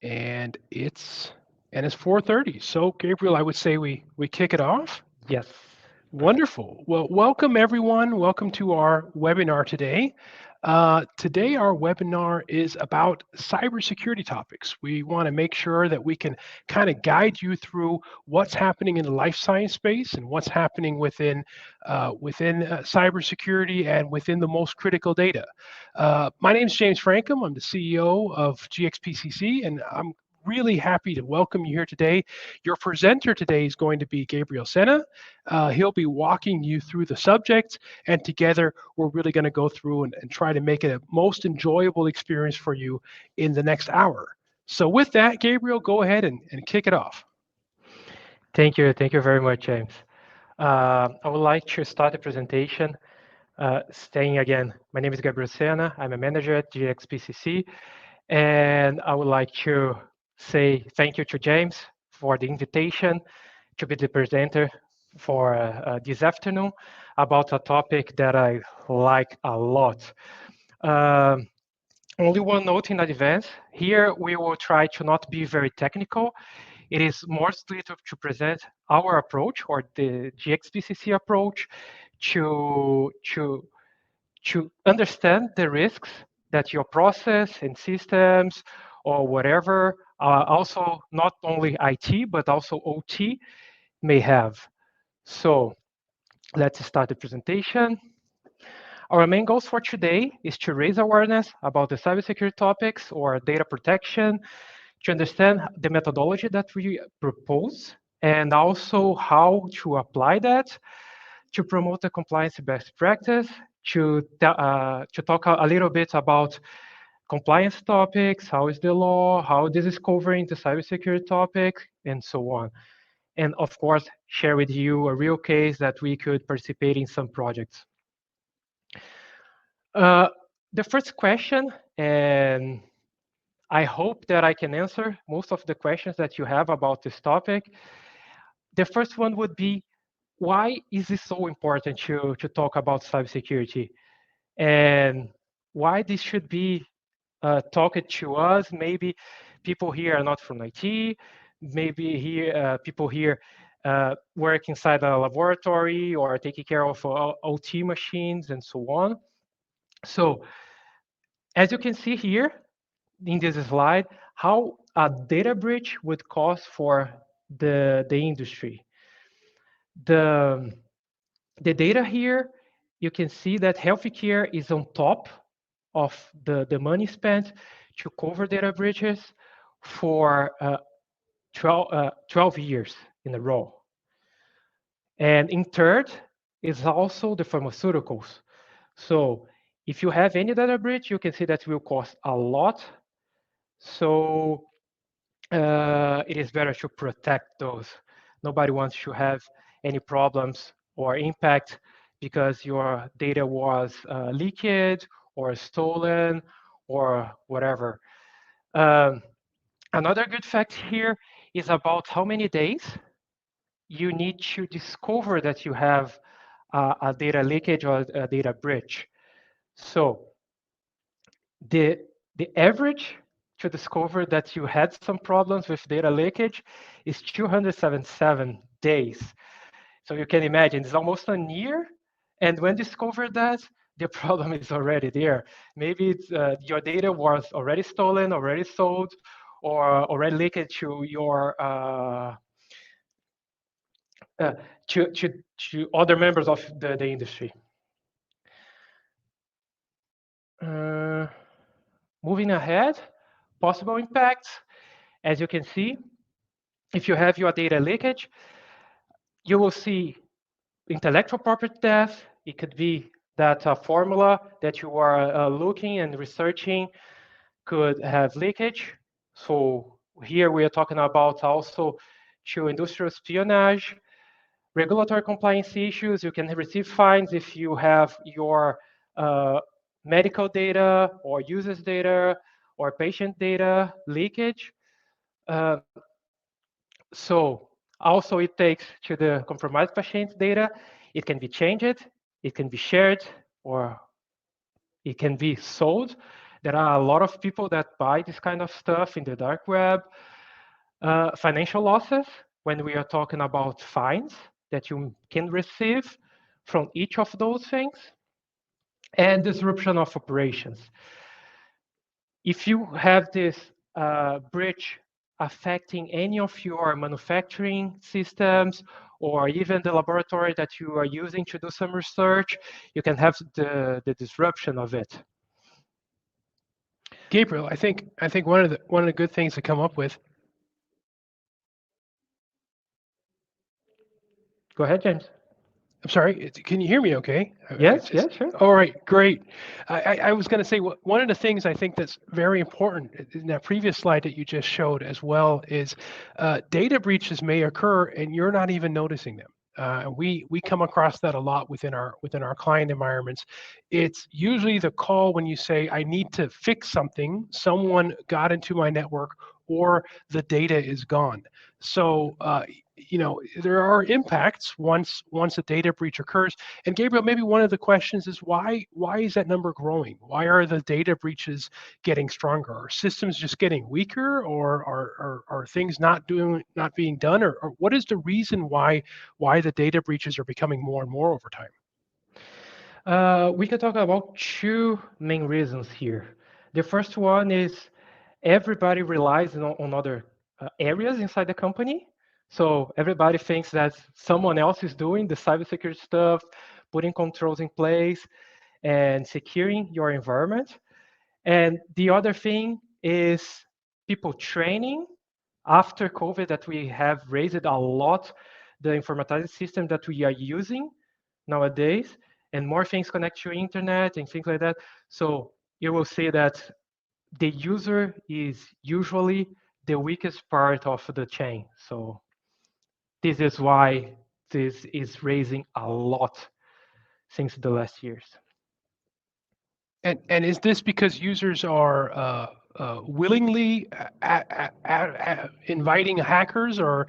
and it's 4:30. So Gabriel, I would say we kick it off. Yes. Wonderful. Well, welcome everyone. Welcome to our webinar today. Today, our webinar is about cybersecurity topics. We want to make sure that we can kind of guide you through what's happening in the life science space and what's happening within cybersecurity and within the most critical data. My name is James Frankham. I'm the CEO of GxP-CC, and I'm really happy to welcome you here today. Your presenter today is going to be Gabriel Sena. He'll be walking you through the subject, and together we're really going to go through and try to make it a most enjoyable experience for you in the next hour. So with that, Gabriel, go ahead and kick it off. Thank you. Thank you very much, James. I would like to start the presentation saying again, my name is Gabriel Sena. I'm a manager at GxP-CC, and I would like to say thank you to James for the invitation to be the presenter for this afternoon about a topic that I like a lot. Only one note in advance. Here we will try to not be very technical. It is mostly to present our approach or the GxP-CC approach to understand the risks that your process and systems or whatever, also not only IT, but also OT may have. So let's start the presentation. Our main goals for today is to raise awareness about the cybersecurity topics or data protection, to understand the methodology that we propose, and also how to apply that, to promote the compliance best practice, to talk a little bit about compliance topics, how is the law, how this is covering the cybersecurity topic, and so on. And of course, share with you a real case that we could participate in some projects. The first question, and I hope that I can answer most of the questions that you have about this topic. The first one would be, why is it so important to talk about cybersecurity? And why this should be talked to us? Maybe people here are not from IT, maybe people here work inside a laboratory or taking care of OT machines and so on. So as you can see here in this slide, how a data breach would cost for the industry. The data here, you can see that healthcare is on top of the money spent to cover data breaches for 12 years in a row. And in third is also the pharmaceuticals. So if you have any data breach, you can see that will cost a lot. So it is better to protect those. Nobody wants to have any problems or impact because your data was leaked or stolen or whatever. Another good fact here is about how many days you need to discover that you have a data leakage or a data breach. So the average to discover that you had some problems with data leakage is 277 days. So you can imagine it's almost a year, and when discovered that, the problem is already there. Maybe it's, your data was already stolen, already sold, or already leaked to your to other members of the industry. Moving ahead, possible impacts. As you can see, if you have your data leakage, you will see intellectual property theft. It could be that a formula that you are looking and researching could have leakage. So here we are talking about also to industrial espionage, regulatory compliance issues. You can receive fines if you have your medical data or users data or patient data leakage. So also it takes to the compromised patient's data. It can be changed, it can be shared, or it can be sold. there are a lot of people that buy this kind of stuff in the dark web. Financial losses, when we are talking about fines that you can receive from each of those things, and disruption of operations. If you have this breach affecting any of your manufacturing systems or even the laboratory that you are using to do some research, you can have the disruption of it. Gabriel, I think one of the good things to come up with. Go ahead, James. I'm sorry, can you hear me okay? Yes, yes, sure. All right, great. I was going to say, one of the things I think that's very important in that previous slide that you just showed as well is data breaches may occur and you're not even noticing them. We come across that a lot within our client environments. It's usually the call when you say, I need to fix something, someone got into my network, or the data is gone. So there are impacts once a data breach occurs. And Gabriel, maybe one of the questions is why is that number growing? Why are the data breaches getting stronger? Are systems just getting weaker, or are things not being done, or what is the reason why the data breaches are becoming more and more over time? We can talk about two main reasons here. The first one is everybody relies on other areas inside the company. So everybody thinks that someone else is doing the cybersecurity stuff, putting controls in place, and securing your environment. And the other thing is people training. After COVID, that we have raised a lot the informatized system that we are using nowadays, and more things connect to internet and things like that. So you will see that the user is usually the weakest part of the chain. So this is why this is raising a lot since the last years. And is this because users are willingly inviting hackers or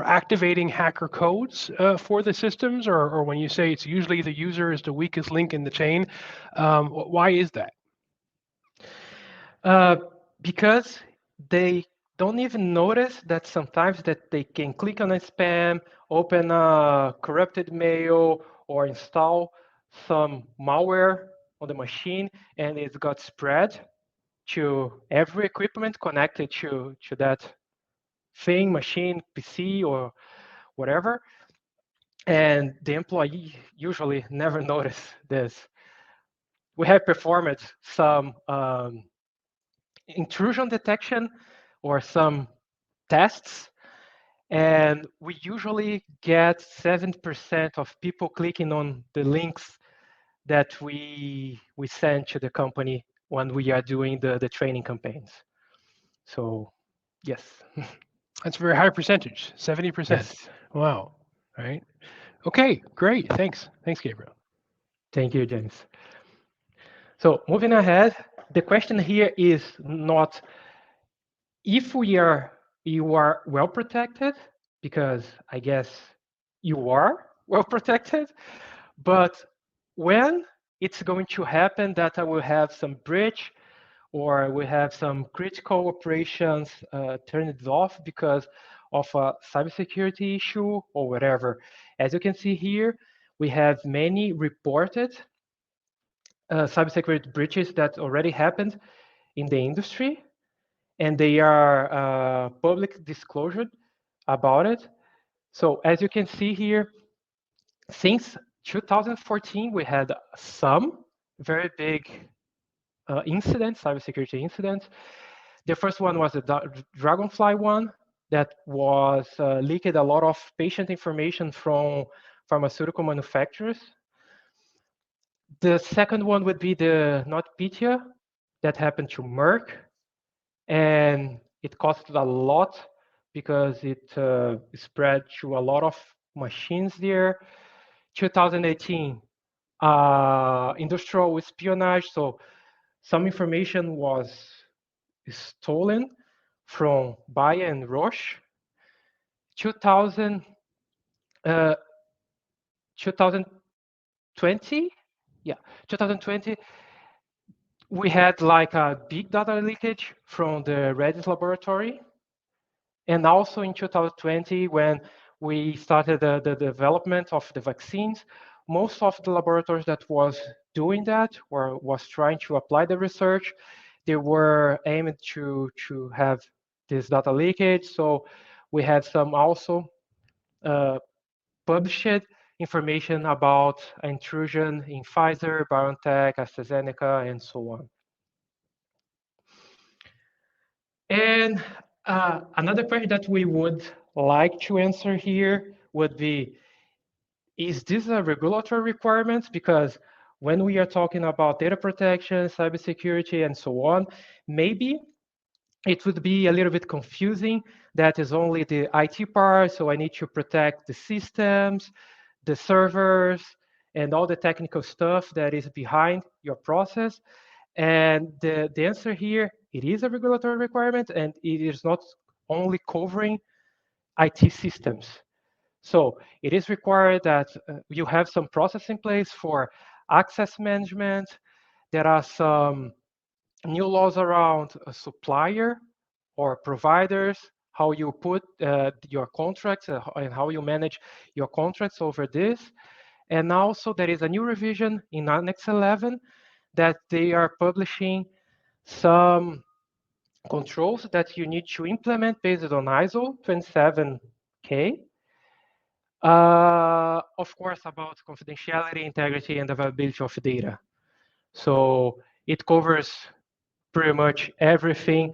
activating hacker codes for the systems, or when you say it's usually the user is the weakest link in the chain, why is that? Because they don't even notice that sometimes that they can click on a spam, open a corrupted mail, or install some malware on the machine, and it got spread to every equipment connected to that thing, machine, PC, or whatever. And the employee usually never notice this. We have performed some intrusion detection or some tests, and we usually get 7% of people clicking on the links that we send to the company when we are doing the training campaigns. So yes. That's a very high percentage, 70%. Yes. Wow. All right. Okay, great. Thanks, Gabriel. Thank you, James. So moving ahead, the question here is not if you are well protected, because I guess you are well protected, but when it's going to happen that I will have some breach or we have some critical operations turned off because of a cybersecurity issue or whatever. As you can see here, we have many reported cybersecurity breaches that already happened in the industry, and they are public disclosure about it. So as you can see here, since 2014, we had some very big incidents, cybersecurity incidents. The first one was the Dragonfly one that was leaked a lot of patient information from pharmaceutical manufacturers. The second one would be the NotPetya that happened to Merck, and it cost a lot because it spread to a lot of machines there. 2018, industrial espionage, so some information was stolen from Bayer and Roche. 2000, 2020, yeah, 2020, we had like a big data leakage from the Redis laboratory. And also in 2020, when we started the development of the vaccines, most of the laboratories that was doing that or was trying to apply the research, they were aimed to have this data leakage. So we had some also published information about intrusion in Pfizer, BioNTech, AstraZeneca, and so on. And another question that we would like to answer here would be, is this a regulatory requirement? Because when we are talking about data protection, cybersecurity, and so on, maybe it would be a little bit confusing. That is only the IT part, so I need to protect the systems, the servers, and all the technical stuff that is behind your process. And the answer here, it is a regulatory requirement, and it is not only covering IT systems. So it is required that you have some process in place for access management. There are some new laws around a supplier or providers, how you put your contracts and how you manage your contracts over this. And also there is a new revision in Annex 11 that they are publishing some controls that you need to implement based on ISO 27K. Of course, about confidentiality, integrity, and availability of data. So it covers pretty much everything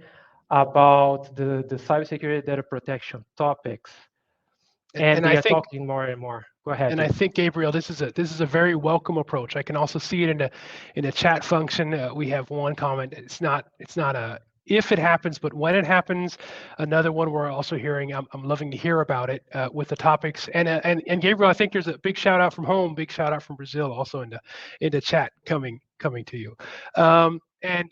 about the cybersecurity data protection topics. And I they are think talking more and more. Go ahead. And I think, Gabriel, this is a very welcome approach. I can also see it in a chat function. We have one comment. It's not a if it happens, but when it happens. Another one we're also hearing. I'm loving to hear about it with the topics. And Gabriel, I think there's a big shout out from home, big shout out from Brazil, also in the chat coming to you. And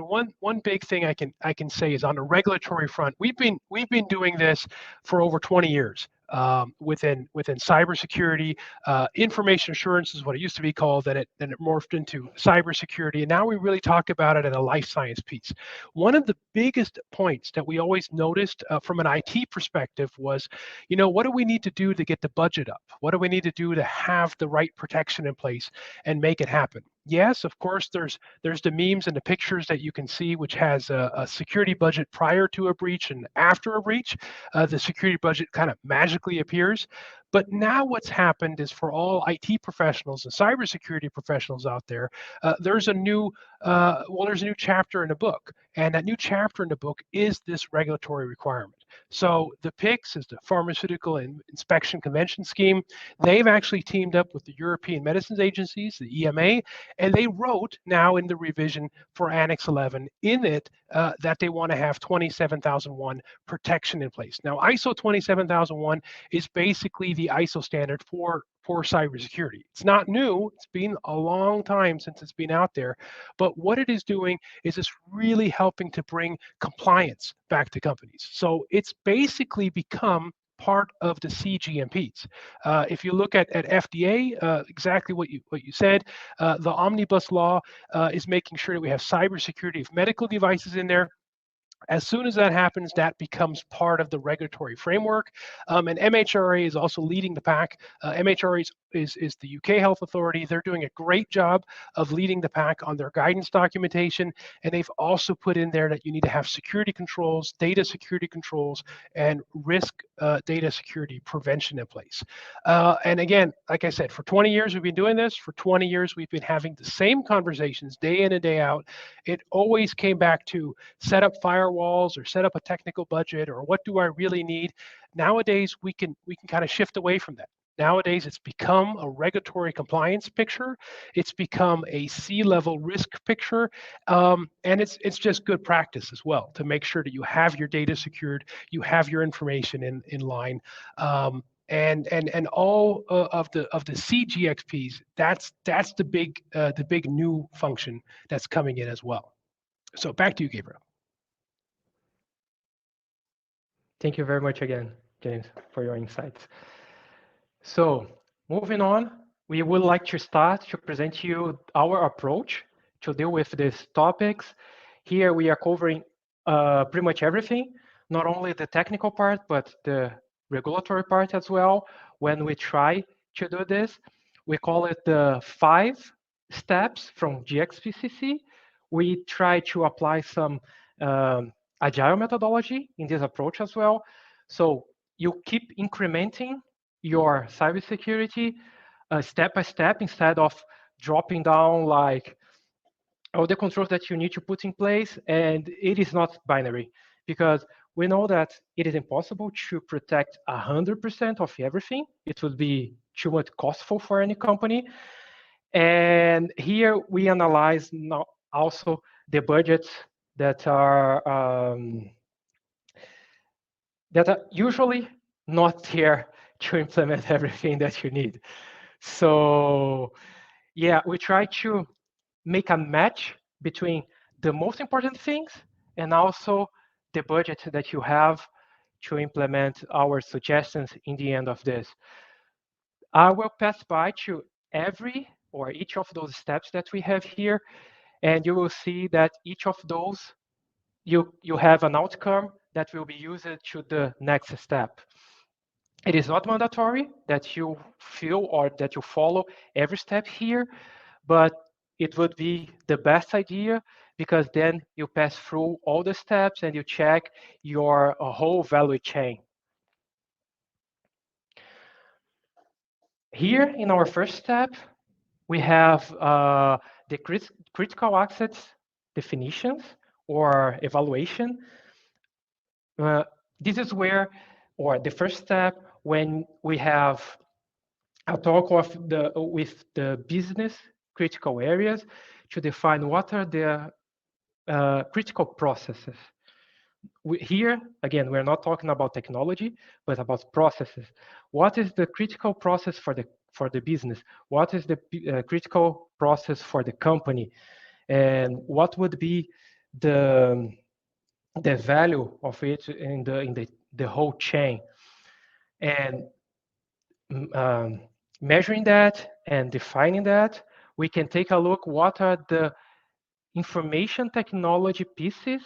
one big thing I can say is on the regulatory front, we've been doing this for over 20 years. Within cybersecurity, information assurance is what it used to be called. Then it morphed into cybersecurity, and now we really talk about it in a life science piece. One of the biggest points that we always noticed from an IT perspective was, what do we need to do to get the budget up? What do we need to do to have the right protection in place and make it happen? Yes, of course, there's the memes and the pictures that you can see, which has a security budget prior to a breach and after a breach. The security budget kind of magically appears. But now what's happened is for all IT professionals and cybersecurity professionals out there, there's a new chapter in the book, and that new chapter in the book is this regulatory requirement. So the PICS is the Pharmaceutical Inspection Convention Scheme. They've actually teamed up with the European Medicines Agencies, the EMA, and they wrote now in the revision for Annex 11 in it that they want to have 27001 protection in place. Now, ISO 27001 is basically the ISO standard for cybersecurity. It's not new. It's been a long time since it's been out there. But what it is doing is it's really helping to bring compliance back to companies. So it's basically become part of the CGMPs. If you look at FDA, exactly what you said, the omnibus law is making sure that we have cybersecurity of medical devices in there. As soon as that happens, that becomes part of the regulatory framework. And MHRA is also leading the pack. MHRA is the UK health authority. They're doing a great job of leading the pack on their guidance documentation. And they've also put in there that you need to have security controls, data security controls, and risk data security prevention in place. And again, like I said, for 20 years we've been doing this. For 20 years we've been having the same conversations day in and day out. It always came back to set up firewalls or set up a technical budget or what do I really need. Nowadays we can kind of shift away from that. Nowadays it's become a regulatory compliance picture. It's become a C-level risk picture, and it's just good practice as well to make sure that you have your data secured, you have your information in line. And all of the CGxPs, that's the big new function that's coming in as well. So back to you, Gabriel. Thank you very much again, James, for your insights. So moving on, we would like to start to present you our approach to deal with these topics. Here we are covering pretty much everything, not only the technical part, but the regulatory part as well. When we try to do this, we call it the 5 steps from GxP-CC. We try to apply some agile methodology in this approach as well. So you keep incrementing your cybersecurity step by step instead of dropping down like all the controls that you need to put in place. And it is not binary, because we know that it is impossible to protect 100% of everything. It would be too much costful for any company. And here we analyze now also the budgets that are usually not there to implement everything that you need. So yeah, we try to make a match between the most important things and also the budget that you have to implement our suggestions in the end of this. I will pass by to every or each of those steps that we have here, and you will see that each of those, you have an outcome that will be used to the next step. It is not mandatory that you feel or that you follow every step here, but it would be the best idea, because then you pass through all the steps and you check your whole value chain. Here in our first step, we have the critical access definitions or evaluation. This is where, or the first step, when we have a talk with the business critical areas to define what are the critical processes. Here, again, we're not talking about technology, but about processes. What is the critical process for the business? What is the critical process for the company? And what would be the value of it in the whole chain? And measuring that and defining that, we can take a look what are the information technology pieces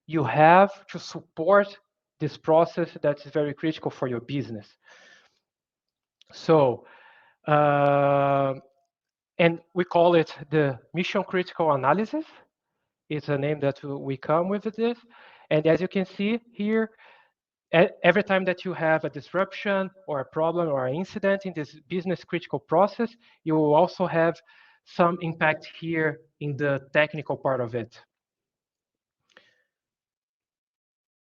you have to support this process that is very critical for your business. So, and we call it the mission critical analysis. It's a name that we come with this. And as you can see here, every time that you have a disruption or a problem or an incident in this business critical process, you will also have some impact here in the technical part of it.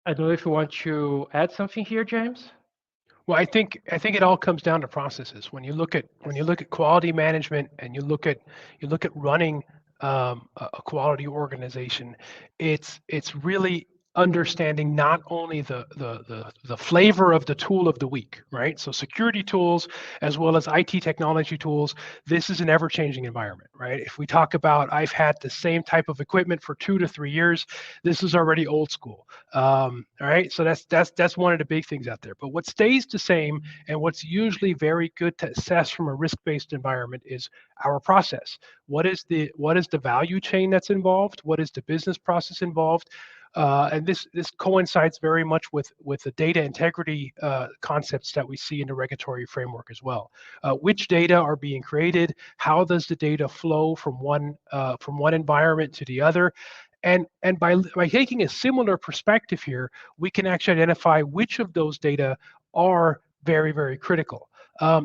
I don't know if you want to add something here, James. Well, I think it all comes down to processes. When you look at quality management and you look at running a quality organization, it's really understanding not only the flavor of the tool of the week, right? So security tools as well as IT technology tools. This is an ever-changing environment, right? If we talk about I've had the same type of equipment for 2 to 3 years, this is already old school. All right, so that's one of the big things out there. But what stays the same and what's usually very good to assess from a risk-based environment is our process. What is the value chain that's involved? What is the business process involved? And this coincides very much with the data integrity concepts that we see in the regulatory framework as well. Which data are being created? How does the data flow from one environment to the other? And by taking a similar perspective here, we can actually identify which of those data are very, very critical.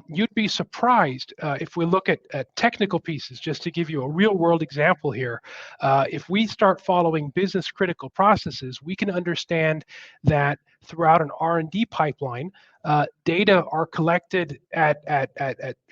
You'd be surprised if we look at technical pieces, just to give you a real world example here. If we start following business critical processes, we can understand that throughout an R&D pipeline, data are collected at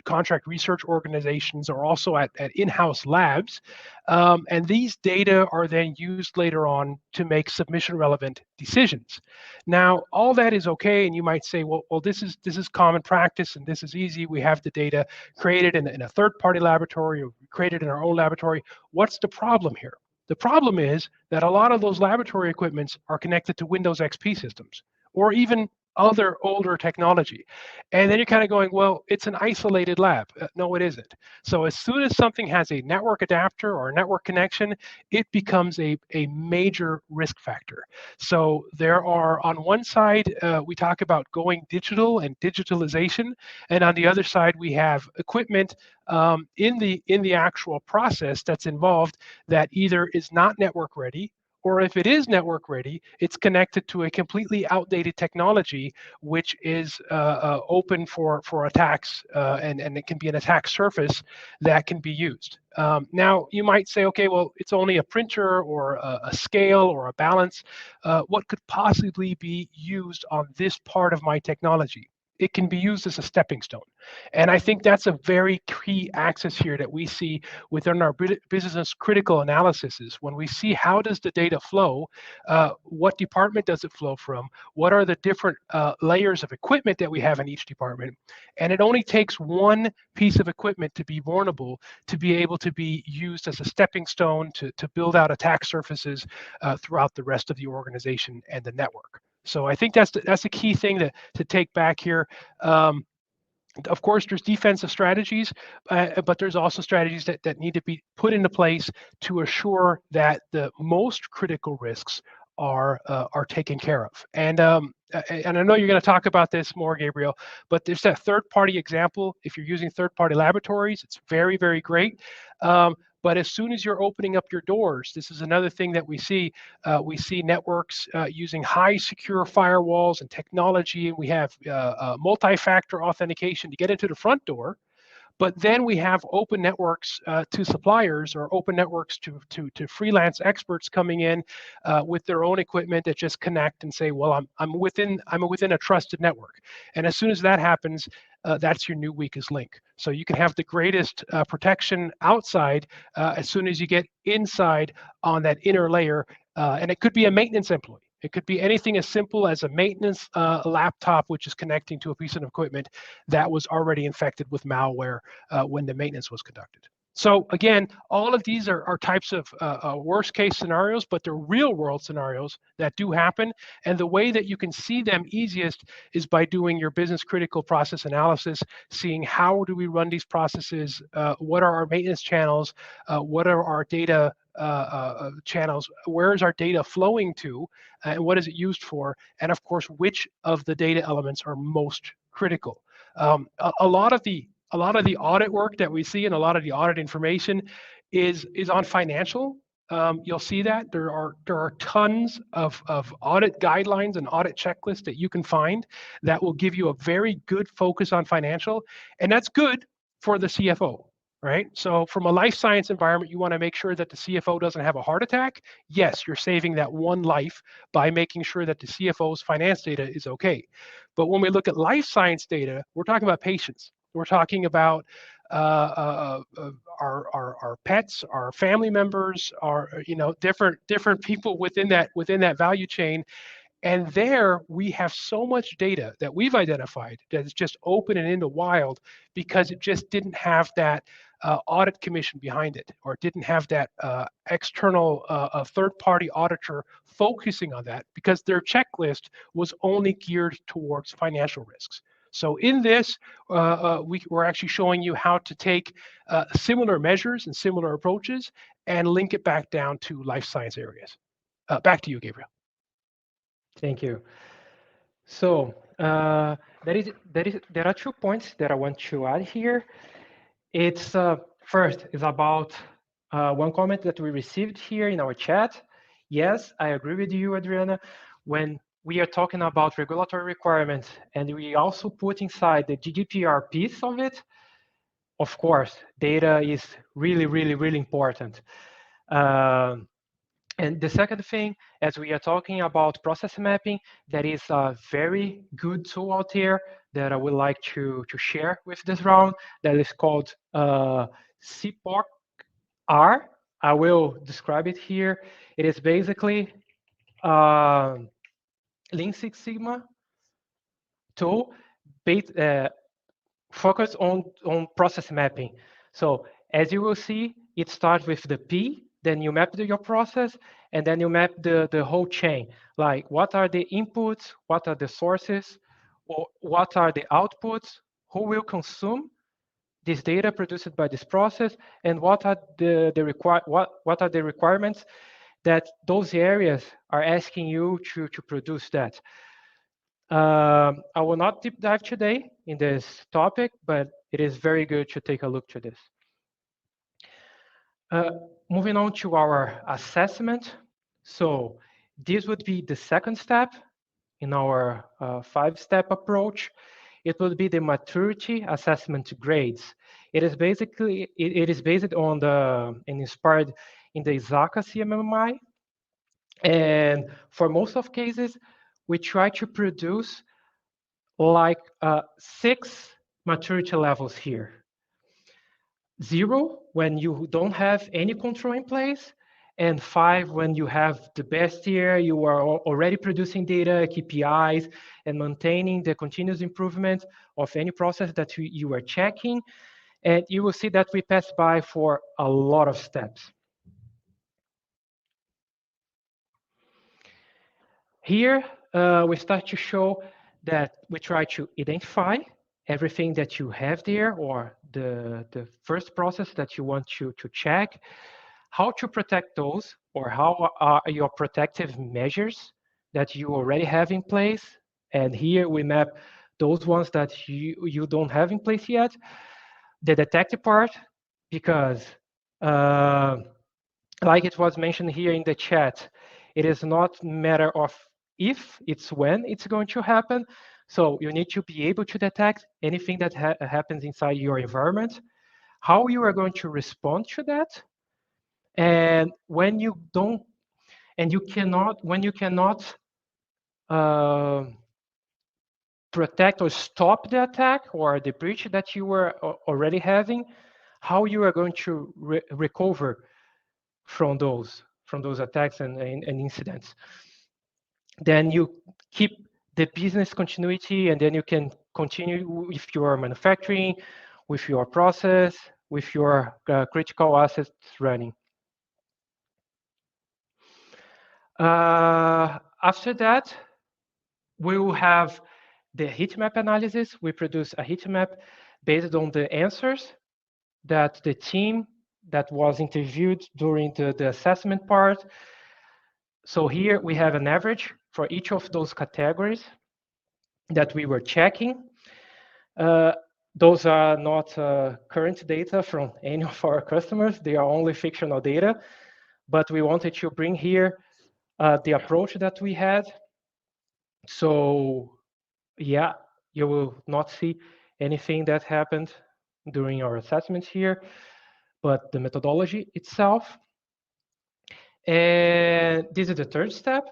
contract research organizations or also at in-house labs. And these data are then used later on to make submission relevant decisions. Now, all that is okay, and you might say, well, this is common practice and this is easy. We have the data created in a third-party laboratory or created in our own laboratory. What's the problem here? The problem is that a lot of those laboratory equipments are connected to Windows XP systems, or even other older technology. And then you're kind of going, well, it's an isolated lab. No, it isn't. So as soon as something has a network adapter or a network connection, it becomes a major risk factor. So there are, on one side, we talk about going digital and digitalization, and on the other side, we have equipment in the actual process that's involved that either is not network ready, or if it is network ready, it's connected to a completely outdated technology, which is open for attacks, and it can be an attack surface that can be used. Now, you might say, okay, well, it's only a printer or a scale or a balance. What could possibly be used on this part of my technology? It can be used as a stepping stone. And I think that's a very key axis here that we see within our business critical analysis is when we see how does the data flow, what department does it flow from, what are the different layers of equipment that we have in each department, and it only takes one piece of equipment to be vulnerable to be able to be used as a stepping stone to build out attack surfaces throughout the rest of the organization and the network. So I think that's the key thing to take back here. Of course, there's defensive strategies, but there's also strategies that need to be put into place to assure that the most critical risks are taken care of. And I know you're going to talk about this more, Gabriel, but there's that third-party example. If you're using third-party laboratories, it's very, very great. But as soon as you're opening up your doors, this is another thing that we see. We see networks using high secure firewalls and technology, and we have multi-factor authentication to get into the front door. But then we have open networks to suppliers or open networks to freelance experts coming in with their own equipment that just connect and say, well, I'm within a trusted network. And as soon as that happens, that's your new weakest link. So you can have the greatest protection outside as soon as you get inside on that inner layer. And it could be a maintenance employee. It could be anything as simple as a maintenance laptop, which is connecting to a piece of equipment that was already infected with malware when the maintenance was conducted. So again, all of these are types of worst case scenarios, but they're real world scenarios that do happen. And the way that you can see them easiest is by doing your business critical process analysis, seeing how do we run these processes, what are our maintenance channels, what are our data channels, where is our data flowing to, and what is it used for, and of course, which of the data elements are most critical. A lot of the audit work that we see and a lot of the audit information is on financial. You'll see that there are tons of audit guidelines and audit checklists that you can find that will give you a very good focus on financial, and that's good for the CFO. Right? So from a life science environment, you want to make sure that the CFO doesn't have a heart attack. Yes, you're saving that one life by making sure that the CFO's finance data is okay. But when we look at life science data, we're talking about patients. We're talking about our pets, our family members, our different people within that value chain. And there we have so much data that we've identified that is just open and in the wild because it just didn't have that audit commission behind it, or it didn't have that external third-party auditor focusing on that because their checklist was only geared towards financial risks. So in this, we're actually showing you how to take similar measures and similar approaches and link it back down to life science areas. Back to you, Gabriel. Thank you. So there are 2 points that I want to add here. It's first is about one comment that we received here in our chat. Yes, I agree with you, Adriana. When we are talking about regulatory requirements and we also put inside the GDPR piece of it, of course, data is really, really, really important. And the second thing, as we are talking about process mapping, that is a very good tool out there that I would like to share with this round, that is called CPOC-R. I will describe it here. It is basically Lean Six Sigma tool focused on process mapping. So as you will see, it starts with the P, then you map your process, and then you map the whole chain. Like what are the inputs, what are the sources, or what are the outputs, who will consume this data produced by this process, and what are what are the requirements that those areas are asking you to produce that. I will not deep dive today in this topic, but it is very good to take a look to this. Moving on to our assessment. So this would be the second step in our 5-step approach. It would be the maturity assessment grades. It is basically, it is based on and inspired in the ISACA CMMI. And for most of cases, we try to produce like 6 maturity levels here. 0 when you don't have any control in place, and 5 when you have the best year, you are already producing data, KPIs, and maintaining the continuous improvement of any process that you are checking. And you will see that we pass by for a lot of steps. Here, we start to show that we try to identify everything that you have there, or the first process that you want to check, how to protect those, or how are your protective measures that you already have in place. And here we map those ones that you don't have in place yet. The detective part, because like it was mentioned here in the chat, it is not a matter of if, it's when it's going to happen. So you need to be able to detect anything that happens inside your environment, how you are going to respond to that, and when you don't, and you cannot, when you cannot protect or stop the attack or the breach that you were already having, how you are going to recover from those attacks and incidents. Then you keep the business continuity, and then you can continue with your manufacturing, with your process, with your critical assets running. After that, we will have the heatmap analysis. We produce a heatmap based on the answers that the team that was interviewed during the assessment part. So here we have an average for each of those categories that we were checking. Those are not current data from any of our customers. They are only fictional data, but we wanted to bring here the approach that we had. So yeah, you will not see anything that happened during our assessments here, but the methodology itself. And this is the third step.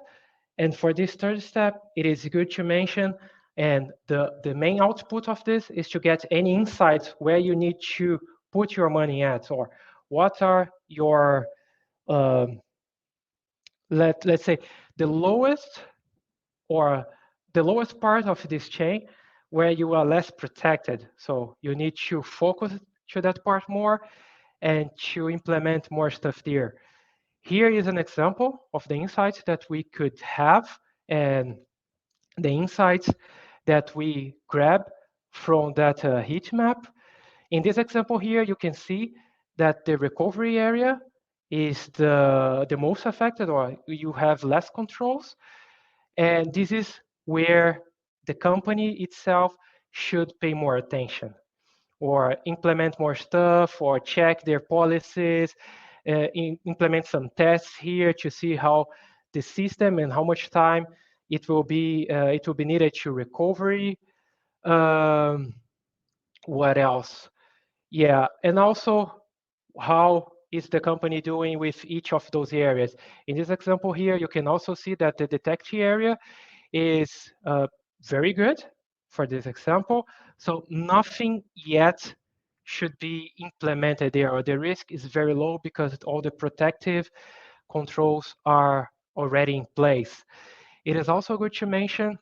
And for this third step, it is good to mention, and the main output of this is to get any insights where you need to put your money at, or what are your, let's say, the lowest part of this chain where you are less protected. So you need to focus to that part more and to implement more stuff there. Here is an example of the insights that we could have and the insights that we grab from that heat map. In this example here, you can see that the recovery area is the most affected, or you have less controls. And this is where the company itself should pay more attention, or implement more stuff, or check their policies, implement some tests here to see how the system and how much time it will be needed to recovery. What else? Yeah, and also how is the company doing with each of those areas. In this example here, you can also see that the detection area is very good for this example. So nothing yet should be implemented there, or the risk is very low because all the protective controls are already in place. It is also good to mention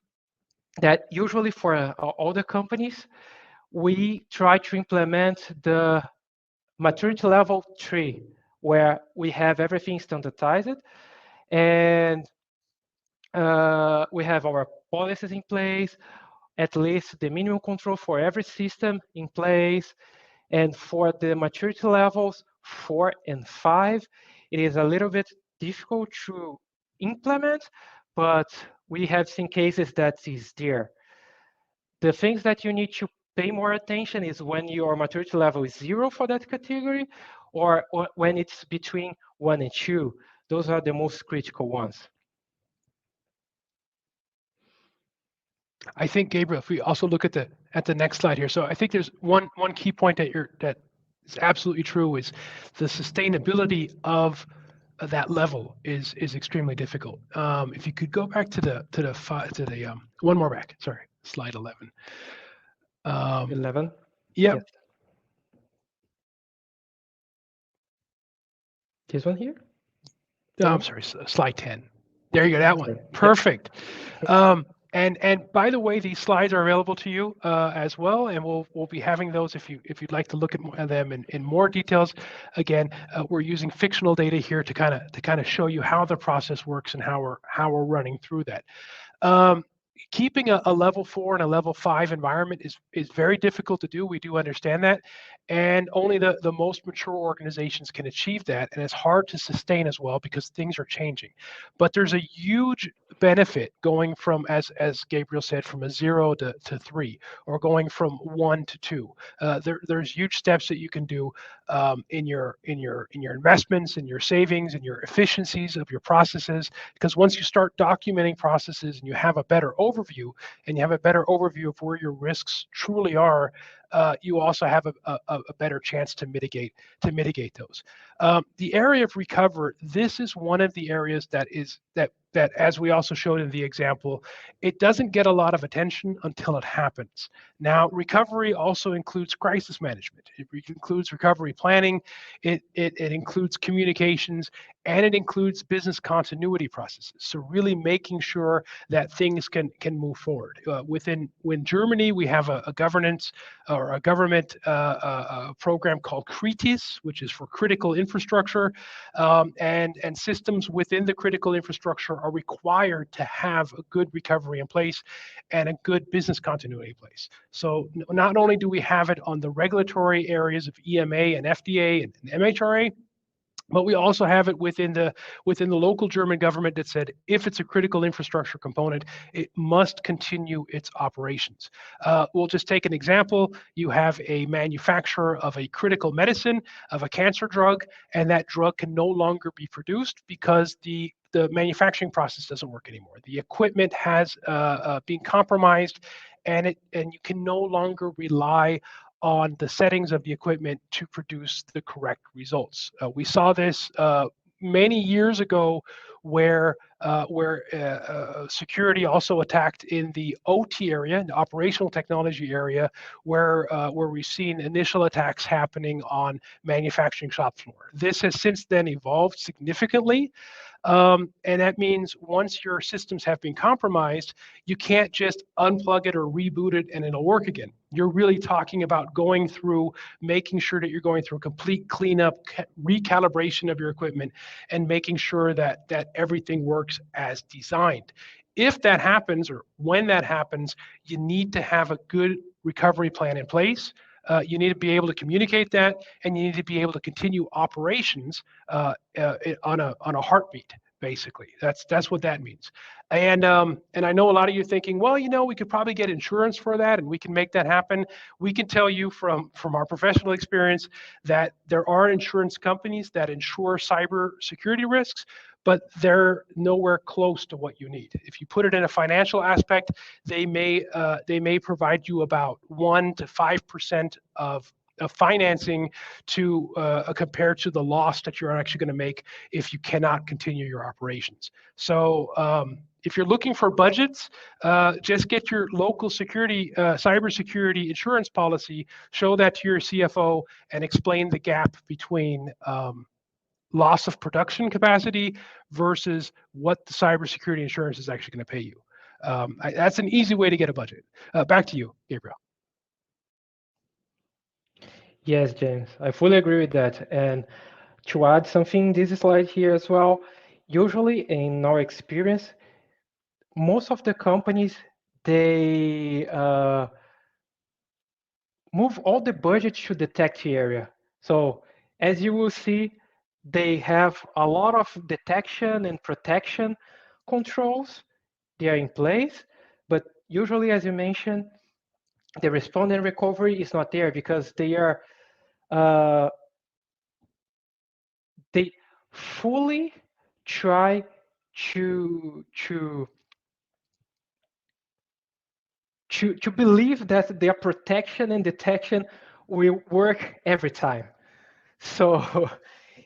that usually for all the companies, we try to implement the maturity level 3, where we have everything standardized, and we have our policies in place, at least the minimum control for every system in place. And for the maturity levels 4 and 5, it is a little bit difficult to implement, but we have seen cases that is there. The things that you need to pay more attention is when your maturity level is 0 for that category, or when it's between 1 and 2. Those are the most critical ones. I think, Gabriel, if we also look at the next slide here, so I think there's one key point that is absolutely true is the sustainability of that level is extremely difficult. If you could go back to the one more back, sorry, slide 11. 11. Yep. Yes. This one here? I'm sorry, slide 10. There you go, that one. Sorry. Perfect. And by the way, these slides are available to you as well, and we'll be having those if you'd like to look at them in more details. Again, we're using fictional data here to kind of show you how the process works and how we're running through that. Keeping a level 4 and a level 5 environment is very difficult to do. We do understand that, and only the most mature organizations can achieve that, and it's hard to sustain as well because things are changing. But there's a huge benefit going from, as Gabriel said, from a 0 to 3, or going from 1 to 2. There's huge steps that you can do in your investments, in your savings, in your efficiencies of your processes. Because once you start documenting processes and you have a better overview, and you have a better overview of where your risks truly are, you also have a better chance to mitigate those. The area of recover, this is one of the areas that as we also showed in the example, it doesn't get a lot of attention until it happens. Now, recovery also includes crisis management. It includes recovery planning. It includes communications, and it includes business continuity processes. So really making sure that things can move forward. When Germany, we have a governance or a government program called CRITIS, which is for critical infrastructure, and systems within the critical infrastructure are required to have a good recovery in place and a good business continuity in place. So not only do we have it on the regulatory areas of EMA and FDA and MHRA, but we also have it within the local German government that said if it's a critical infrastructure component, it must continue its operations. We'll just take an example. You have a manufacturer of a critical medicine, of a cancer drug, and that drug can no longer be produced because the manufacturing process doesn't work anymore. The equipment has been compromised, and you can no longer rely on the settings of the equipment to produce the correct results. We saw this many years ago where security also attacked in the OT area, the operational technology area, where we've seen initial attacks happening on manufacturing shop floor. This has since then evolved significantly. And that means once your systems have been compromised, you can't just unplug it or reboot it and it'll work again. You're really talking about going through, making sure that you're going through a complete cleanup, recalibration of your equipment, and making sure that everything works as designed. If that happens, or when that happens, you need to have a good recovery plan in place. You need to be able to communicate that, and you need to be able to continue operations on a heartbeat. Basically, that's what that means. And I know a lot of you are thinking, well, we could probably get insurance for that, and we can make that happen. We can tell you from our professional experience that there are insurance companies that insure cyber security risks, but they're nowhere close to what you need. If you put it in a financial aspect, they may provide you about 1 to 5% of financing to compared to the loss that you're actually going to make if you cannot continue your operations. So if you're looking for budgets, just get your local cybersecurity insurance policy, show that to your CFO, and explain the gap between loss of production capacity versus what the cybersecurity insurance is actually going to pay you. That's an easy way to get a budget. Back to you, Gabriel. Yes, James, I fully agree with that. And to add something, this slide here as well, usually in our experience, most of the companies, they move all the budget to the tech area. So as you will see, they have a lot of detection and protection controls. They are in place, but usually, as you mentioned, the response and recovery is not there because uh, they fully try to believe that their protection and detection will work every time. So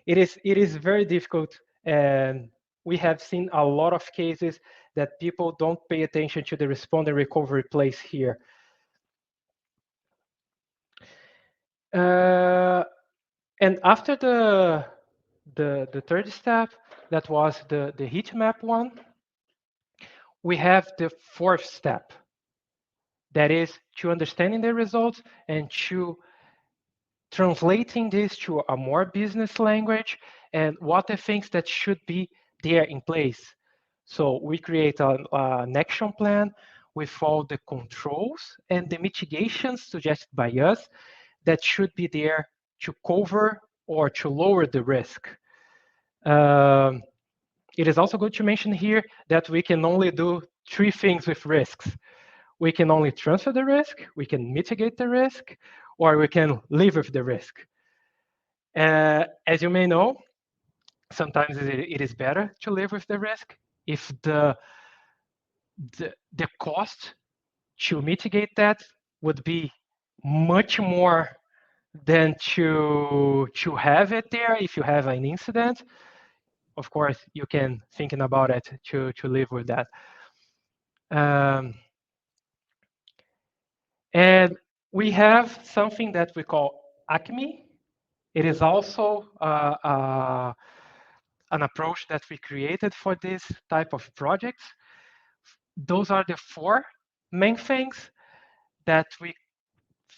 it is very difficult, and we have seen a lot of cases that people don't pay attention to the response and recovery place here. And after the third step, that was the heat map one, we have the fourth step, that is to understanding the results and to translating this to a more business language and what the things that should be there in place. So we create an action plan with all the controls and the mitigations suggested by us that should be there to cover or to lower the risk. It is also good to mention here that we can only do three things with risks. We can only transfer the risk, we can mitigate the risk, or we can live with the risk. As you may know, sometimes it is better to live with the risk if the cost to mitigate that would be much more than to have it there if you have an incident. Of course, you can thinking about it to live with that. And we have something that we call ACME. It is also an approach that we created for this type of projects. Those are the four main things that we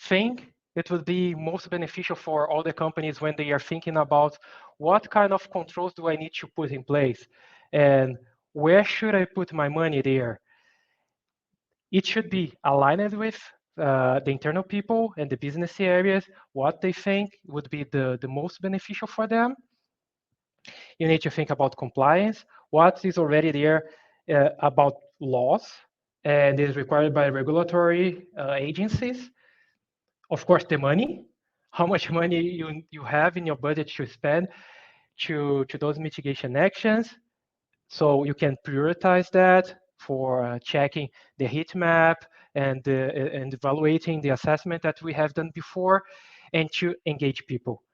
think it would be most beneficial for all the companies when they are thinking about what kind of controls do I need to put in place and where should I put my money there. It should be aligned with the internal people and the business areas, what they think would be the most beneficial for them. You need to think about compliance, what is already there about laws and is required by regulatory agencies. Of course, the money, how much money you have in your budget to spend to those mitigation actions. So you can prioritize that for checking the heat map and evaluating the assessment that we have done before, and to engage people.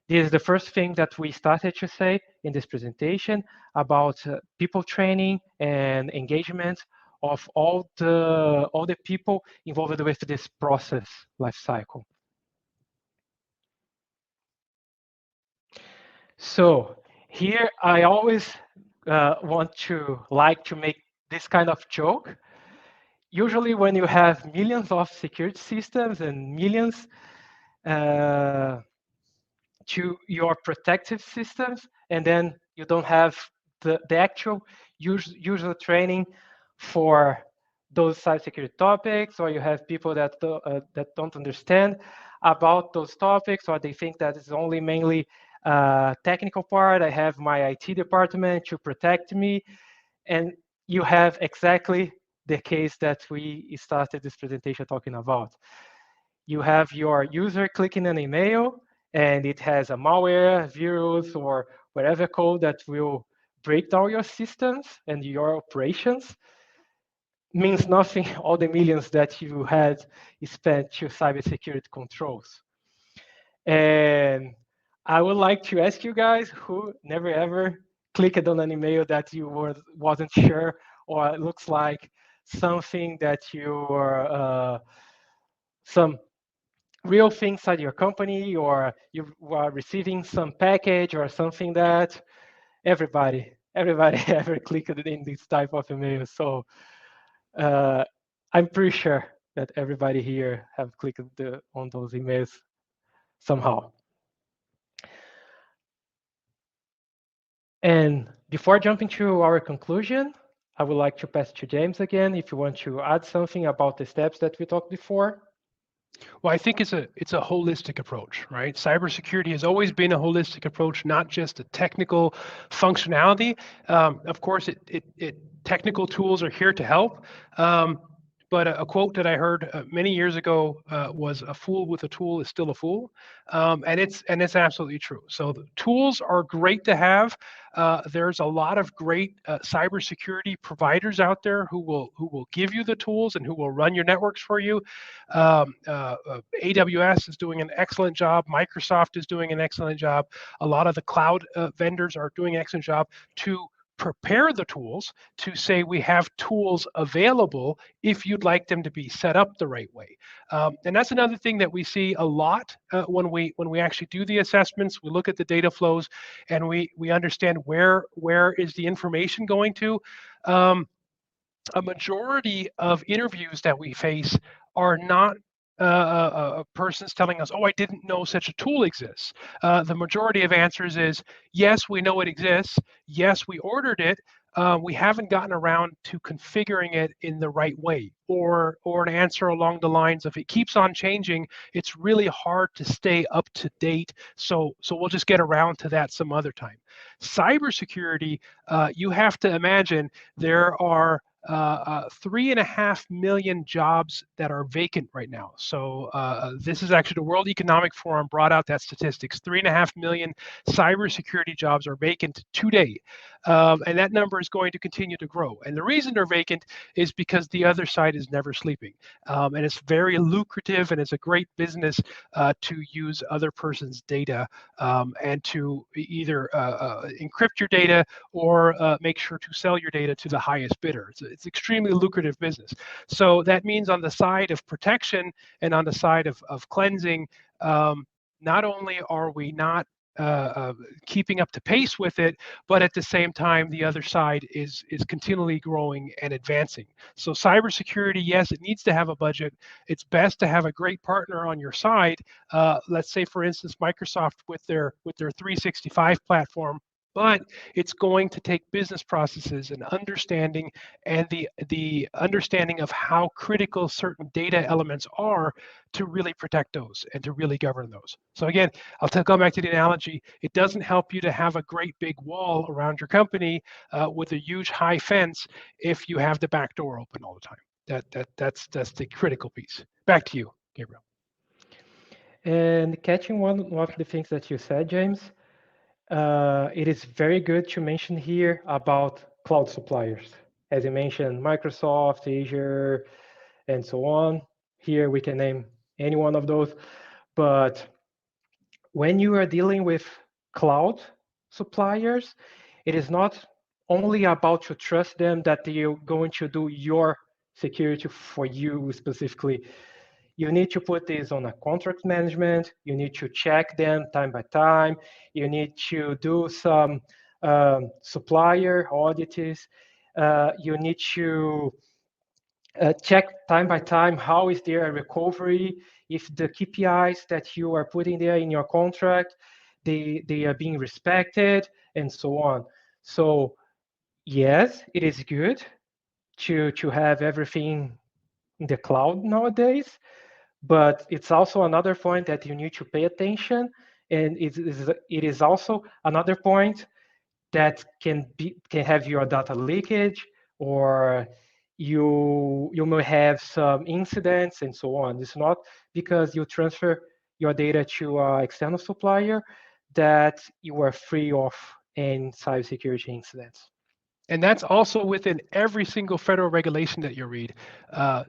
This is the first thing that we started to say in this presentation about people training and engagement of all the people involved with this process life cycle. So here I always want to make this kind of joke. Usually when you have millions of security systems and millions to your protective systems, and then you don't have the actual user training for those cybersecurity topics, or you have people that don't understand about those topics, or they think that it's only mainly technical part. I have my IT department to protect me, and you have exactly the case that we started this presentation talking about. You have your user clicking an email, and it has a malware, virus, or whatever code that will break down your systems and your operations. Means nothing, all the millions that you had spent to cybersecurity controls. And I would like to ask you guys who never ever clicked on an email that you wasn't sure, or it looks like something that you were some real thing inside your company, or you are receiving some package or something that everybody ever clicked in this type of email. So I'm pretty sure that everybody here have clicked on those emails somehow. And before jumping to our conclusion, I would like to pass to James again if you want to add something about the steps that we talked before. Well, I think it's a holistic approach, right? Cybersecurity has always been a holistic approach, not just a technical functionality. Of course, technical tools are here to help. But a quote that I heard many years ago was, "A fool with a tool is still a fool," and it's absolutely true. So the tools are great to have. There's a lot of great cybersecurity providers out there who will give you the tools and who will run your networks for you. AWS is doing an excellent job. Microsoft is doing an excellent job. A lot of the cloud vendors are doing an excellent job to prepare the tools to say we have tools available if you'd like them to be set up the right way. And that's another thing that we see a lot when we actually do the assessments. We look at the data flows and we understand where is the information going to. A majority of interviews that we face are not persons telling us, "Oh, I didn't know such a tool exists." The majority of answers is, "Yes, we know it exists. Yes, we ordered it. We haven't gotten around to configuring it in the right way." Or an answer along the lines of, "It keeps on changing. It's really hard to stay up to date. So we'll just get around to that some other time." Cybersecurity, you have to imagine there are 3.5 million jobs that are vacant right now. So this is actually the World Economic Forum brought out that statistics. 3.5 million cybersecurity jobs are vacant today. And that number is going to continue to grow. And the reason they're vacant is because the other side is never sleeping. And it's very lucrative and it's a great business to use other person's data and to either encrypt your data or make sure to sell your data to the highest bidder. It's extremely lucrative business. So that means on the side of protection and on the side of cleansing, not only are we not keeping up to pace with it, but at the same time, the other side is continually growing and advancing. So cybersecurity, yes, it needs to have a budget. It's best to have a great partner on your side. Let's say, for instance, Microsoft with their 365 platform. But it's going to take business processes and understanding and the understanding of how critical certain data elements are to really protect those and to really govern those. So again, I'll go back to the analogy. It doesn't help you to have a great big wall around your company with a huge high fence if you have the back door open all the time. That's the critical piece. Back to you, Gabriel. And catching one of the things that you said, James, it is very good to mention here about cloud suppliers. As you mentioned, Microsoft, Azure, and so on. Here we can name any one of those. But when you are dealing with cloud suppliers, it is not only about to trust them that they're going to do your security for you specifically. You need to put this on a contract management. You need to check them time by time. You need to do some supplier audits. You need to check time by time how is their recovery, if the KPIs that you are putting there in your contract, they are being respected, and so on. So yes, it is good to have everything in the cloud nowadays, but it's also another point that you need to pay attention, and it is also another point that can have your data leakage, or you may have some incidents and so on. It's not because you transfer your data to an external supplier that you are free of any cybersecurity incidents. And that's also within every single federal regulation that you read.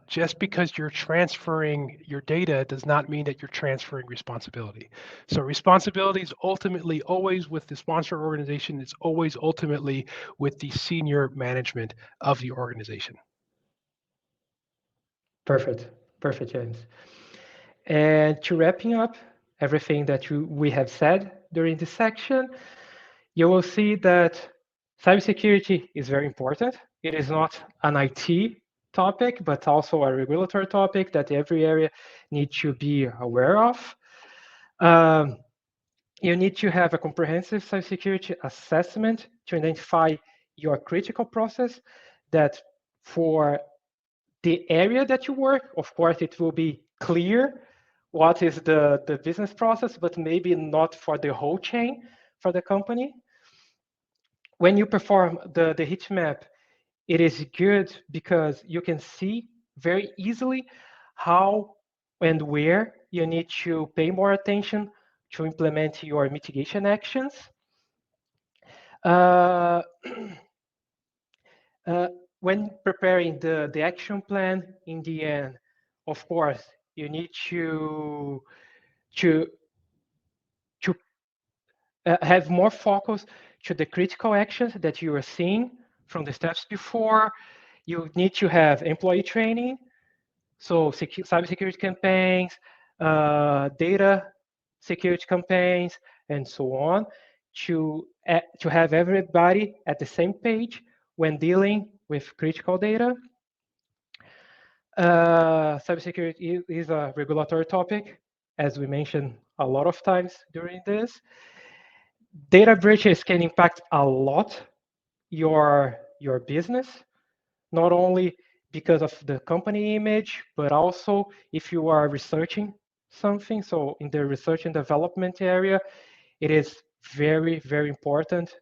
Just because you're transferring your data does not mean that you're transferring responsibility. So responsibility is ultimately always with the sponsor organization. It's always ultimately with the senior management of the organization. Perfect, James. And to wrapping up everything that we have said during this section, you will see that cybersecurity is very important. It is not an IT topic, but also a regulatory topic that every area needs to be aware of. You need to have a comprehensive cybersecurity assessment to identify your critical process that for the area that you work, of course, it will be clear what is the business process, but maybe not for the whole chain for the company. When you perform the heat map, it is good because you can see very easily how and where you need to pay more attention to implement your mitigation actions. When preparing the action plan, in the end, of course, you need to have more focus to the critical actions that you are seeing from the steps before. You need to have employee training, so cybersecurity campaigns, data security campaigns, and so on, to have everybody at the same page when dealing with critical data. Cybersecurity is a regulatory topic, as we mentioned a lot of times during this. Data breaches can impact a lot your business, not only because of the company image, but also if you are researching something. So in the research and development area, it is very, very important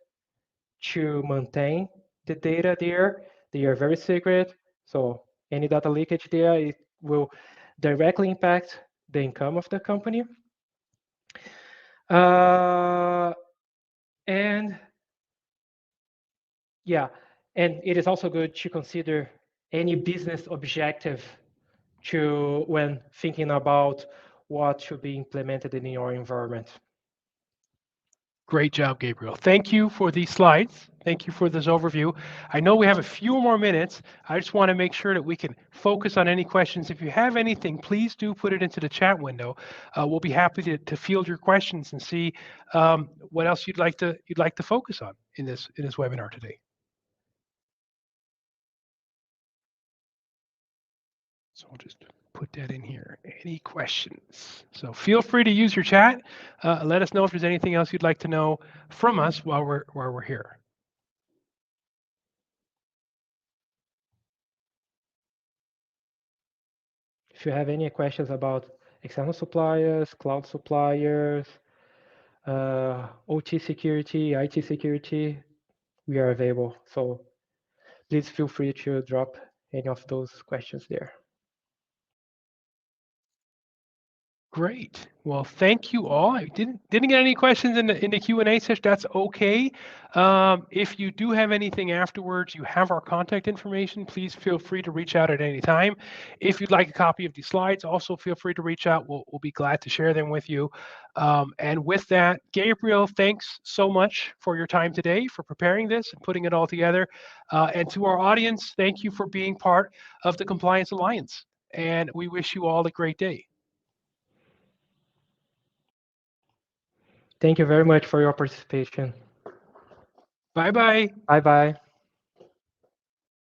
to maintain the data there. They are very secret. So any data leakage there, it will directly impact the income of the company. And yeah, and it is also good to consider any business objective when thinking about what should be implemented in your environment. Great job, Gabriel. Thank you for these slides. Thank you for this overview. I know we have a few more minutes. I just want to make sure that we can focus on any questions. If you have anything, please do put it into the chat window. We'll be happy to field your questions and see what else you'd like to focus on in this webinar today. So I'll just put that in here. Any questions? So feel free to use your chat. Let us know if there's anything else you'd like to know from us while we're here. If you have any questions about external suppliers, cloud suppliers, OT security, IT security, we are available. So please feel free to drop any of those questions there. Great. Well, thank you all. I didn't get any questions in the Q&A session. That's okay. If you do have anything afterwards, you have our contact information. Please feel free to reach out at any time. If you'd like a copy of these slides, also feel free to reach out. We'll be glad to share them with you. And with that, Gabriel, thanks so much for your time today, for preparing this and putting it all together. And to our audience, thank you for being part of the Compliance Alliance. And we wish you all a great day. Thank you very much for your participation. Bye-bye. Bye-bye.